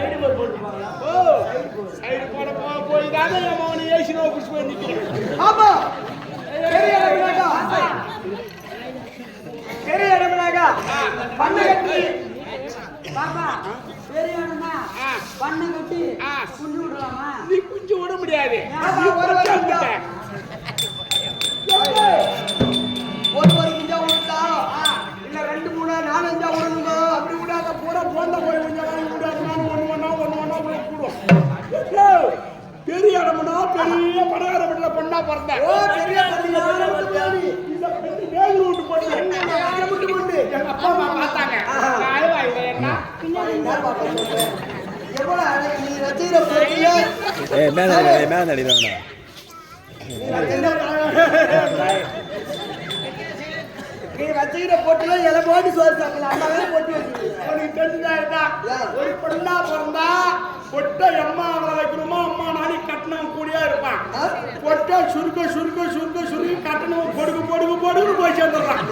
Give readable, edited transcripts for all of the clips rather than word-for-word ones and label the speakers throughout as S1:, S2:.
S1: Side போட்டுப்பாங்க. ஓ side போய் தானே அவனை ஏசினோ புடிச்சு போய் நிக்கிறேன்.
S2: ஆமா பெரிய இடம்னாக்கா பண்ண கட்டி பாப்பா பெரிய இடம்னா பண்ண கட்டி குஞ்சு விடலாமா?
S1: நீ குஞ்சு விட முடியாது.
S2: ஒரு குஞ்சா விட்டா இல்ல 2 3 4 5 விடுங்க.
S1: அப்படி விடாத பூரா போந்த போய் கொஞ்சம் வாங்கி விடாது. நான் ஒண்ணு கூடுவோம். பெரிய இடம்னா பெரிய பணக்கார வீட்டுல பொண்ணா பிறந்தேன். எங்க அப்பா அம்மா பார்த்தாங்க.
S2: நீ வச்சுக்கிற போட்டுல இலை போட்டு சோறு சாப்பிடலாம். போட்டு
S1: ஒரு பொண்ணா பிறந்தா பொட்டை அம்மா அவளை வைக்கணுமா அம்மா நாளை கட்டணம் கூடியா இருப்பான். பொட்டை சுருக்க கட்டணம் பொடுகு போய் சேர்ந்துடுறான்.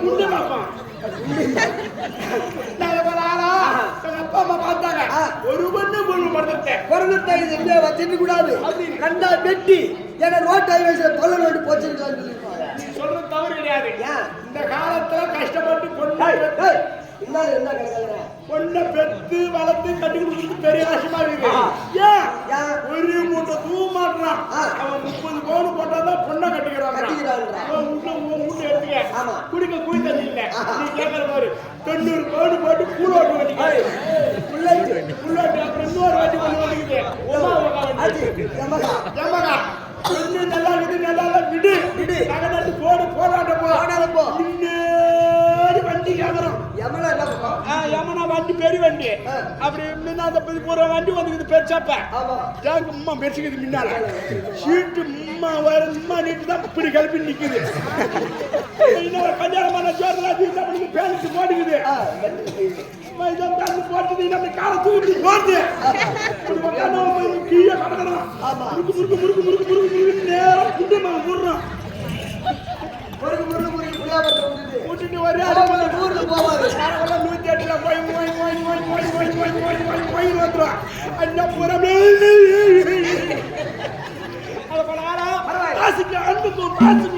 S1: முண்டு பார்ப்பான். அப்பா அம்மா பார்த்தாங்க. ஒரு பொண்ணு
S2: பிறந்துட்டேன் வச்சிருக்க கூடாது. கண்டா வெட்டி ஏன்னா ரோட் ஹைவேஸ்ல தொல்லை ரோடு போச்சிருக்கான்னு
S1: சொல்றது தவறு கிடையாது. இந்த காலத்துல கஷ்டப்பட்டு பொண்ணை பெத்து வளர்த்து கட்டி கொடுத்து பெரிய கஷ்டமா இருக்கு. ஏன் ஒரு மூட்டை தூ மாட்டான். அவன் 30 பவுன் போட்டாதான் பொண்ணை கட்டிக்கிறான். மூட்டை எடுத்துக்க குடிக்க குடி தண்ணி இல்ல. நீ கேட்கற மாதிரி 90 பவுன் போட்டு கூழோட்டு வண்டிக்கு அப்புறம் இன்னொரு வாட்டி கொண்டு வந்துக்குது. நல்லா விடு நகை போராட்டம் போ வண்டி கேட்கறோம். யமனா வண்டி பெரிய வண்டி அப்படி அந்த பூரா வண்டி வந்துக்குது பெருசாப்ப அம்மா பெருசுக்குது. முன்னால சீட்டு உம்மா நீட்டு தான் இப்படி கிளப்பி நிக்குது. இன்னொரு கல்யாணமான ஜோர்லாம் பேருக்கு போட்டுக்குது. போட்டு நம்ம காலை தூக்கி போட்டு கீழே கடக்கணும். முறுக்கு நேரம் குண்டு போடுறோம். கூட்டிட்டு வர ஊர்ல போவாது. 108 போய் வந்துடும். அந்த புறமே காசுக்கு அன்புக்கும் கட்டி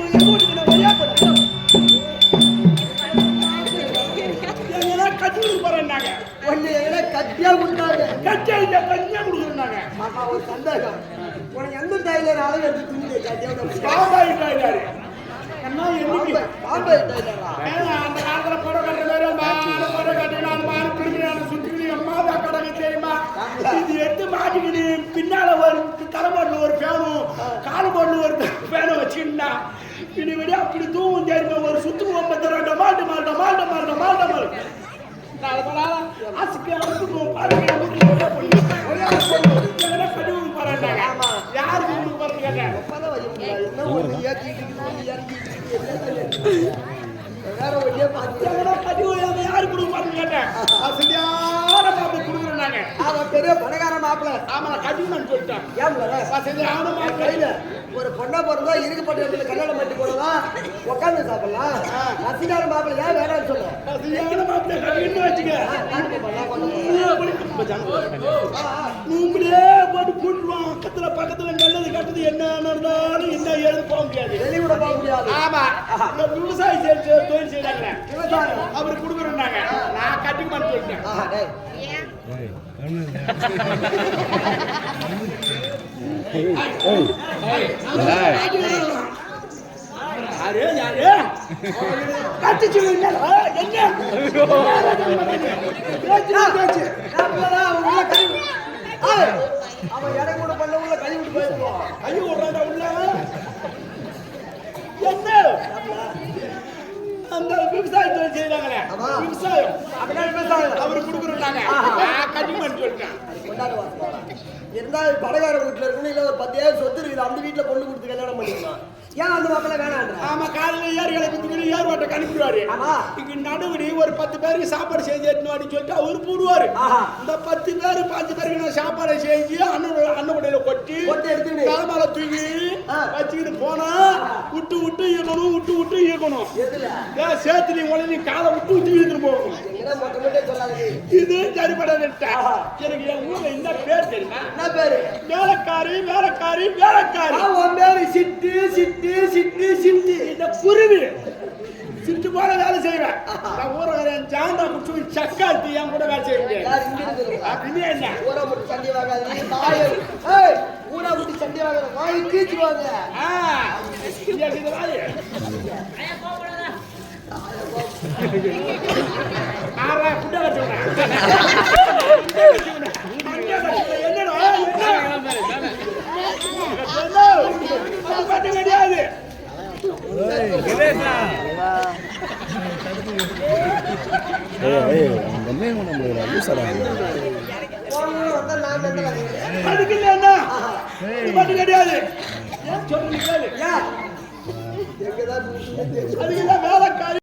S1: போறாங்க.
S2: கட்டியா கொடுத்தாங்க.
S1: கட்டியா கட்டியா கொடுக்குறாங்க.
S2: ஒரு சந்தேகம் உனக்கு எந்த டைலர் அளவு எடுத்து துணி
S1: பாபாய் டைலர்
S2: அந்த
S1: காலத்துல போட கட்டுறான் சுற்றி அம்மா கடை தெரியுமா? இது எடுத்து மாட்டிக்கிட்டு பின்னால ஒரு தலைமாட்டில் ஒரு ஃபேனும் காலமாட்டில் ஒரு ஃபேனை வச்சுக்கிட்டா இனி விட அப்படி தூவும் தெரியுமா? ஒரு சுத்து 52 மாட்டு ஆசுக்கு அனுப்புக்கும் கடிவு போறாங்க. யாருக்கு போறது கேட்டேன். யாரு கொடுப்பாரு கேட்டேன். கொடுக்குறாங்க.
S2: அவன் பெரிய பணக்கார மாப்பிள்ள.
S1: ஆமா கடிவு சொல்லிட்டேன்.
S2: ஒரு பொண்ணா பிறந்தா இருக்கப்பட்ட இடத்துல கல்யாணம் பண்ணி போனதான் உட்காந்து சாப்பிடலாம். ரசிகார மாப்பிள்ள ஏன் வேணாம்னு சொல்ல
S1: போட்டு கூட்டுருவான். பக்கத்துல நல்லது கட்டது என்ன நடந்தாலும் என்ன எழுத போக முடியாது.
S2: வெளியூட போக முடியாது.
S1: ஆமா விவசாயி தொழில் செய்யறாங்க. அவரு கொடுக்குறாங்க. நான் கட்டிக்கு பண்ணி சொல்லிட்டேன். கட்டி சொல்லுங்க.
S2: அவன் இடம் கூட பண்ண உள்ள கை விட்டு போயிருவான்.
S1: கை விடுறாங்க உள்ள என்ன அந்த விவசாய தொழில் செய்யறாங்களே விவசாயம்
S2: அப்படின்னா விவசாயம்
S1: அவரு கொடுக்குறாங்க. கட்டி பண்ணி சொல்லிட்டேன்.
S2: இருந்தாலும் படகார வீட்டுல இருக்கணும். இல்ல ஒரு 10 ஏக்கர் சொத்து இருக்குது. அந்த வீட்டுல பொண்ணு கொடுத்து கல்யாணம் பண்ணிக்கலாம். ஏன் அந்த மாப்பிள்ள வேணாம்?
S1: ஆமா காலையில ஏறுகளை குத்துக்கிட்டு ஏர்வாட்டை கணிப்பிடுவாரு. இங்க நடுவுடி ஒரு 10 பேருக்கு சாப்பாடு செஞ்சு எடுத்துன்னு சொல்லிட்டு அவரு போடுவாரு. இந்த 10 பேரு 5 பேருக்கு நான் சாப்பாடு செஞ்சு அன்னப்படையில கொட்டி தலைமால தூக்கி வச்சுக்கிட்டு போனா விட்டு இயக்கணும். சேத்துல உடனே காலை விட்டு இழுத்துட்டு போகணும்.
S2: என்ன மொட்டை மொட்டை சொல்லாது
S1: இது சரிபடவில்லை. எனக்கு என் ஊர்ல என்ன பேர் தெரியுமா?
S2: என்ன பேரு?
S1: வேலைக்காரி வேலைக்காரி வேலைக்காரி.
S2: உன் பேரு சிட்டு சிட்டு சிட்டு சிட்டு.
S1: இந்த குருவி சிட்டு போல வேலை செய்வேன். நான் ஊரகரன் ஜாண்டா குச்சி சக்காத்தி என் கூட வேலை செய்ய முடியாது. அப்படின்னு என்ன
S2: ஊரா முட்டி சண்டை வாங்காது தாயம். ஏய் ஊரா முட்டி சண்டை வாங்காத வாய் கீச்சுவாங்க.
S1: இது வாய் ஆறா குண்டை கட்டுவேன். என்னடா கிடையாது. அதுக்கு என்ன பாட்டு கிடையாது. அதுக்குதான் வேலை